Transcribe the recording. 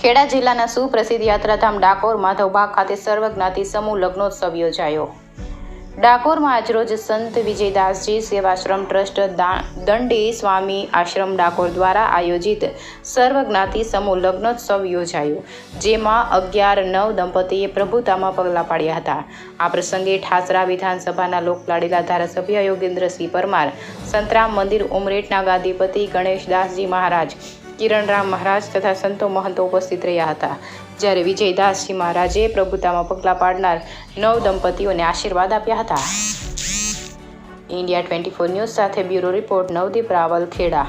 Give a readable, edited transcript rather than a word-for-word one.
ખેડા જિલ્લાના સુપ્રસિદ્ધ યાત્રાધામ ડાકોર માધવબાગ ખાતે સર્વજ્ઞાતિ સમૂહ લગ્નોત્સવ યોજાયો। ડાકોરમાં આજરોજ સંત વિજયદાસજી સેવાશ્રમ ટ્રસ્ટ દંડી સ્વામી આશ્રમ ડાકોર દ્વારા આયોજિત સર્વજ્ઞાતિ સમૂહ લગ્નોત્સવ યોજાયો, જેમાં 11-9 દંપતીએ પ્રભુતામાં પગલાં પાડ્યા હતા। આ પ્રસંગે ઠાસરા વિધાનસભાના લોકલાડીલા ધારાસભ્ય યોગેન્દ્રસિંહ પરમાર, સંતરામ મંદિર ઉમરેઠના ગાદીપતિ ગણેશદાસજી મહારાજ, કિરણરામ મહારાજ તથા સંતો મહંતો ઉપસ્થિત રહ્યા હતા। જ્યારે વિજયદાસજી મહારાજે પ્રભુતામાં પગલાં પાડનાર 9 દંપતીઓને આશીર્વાદ આપ્યા હતા। India 24 ન્યૂઝ સાથે બ્યુરો રિપોર્ટ નવદીપ રાવલ, ખેડા।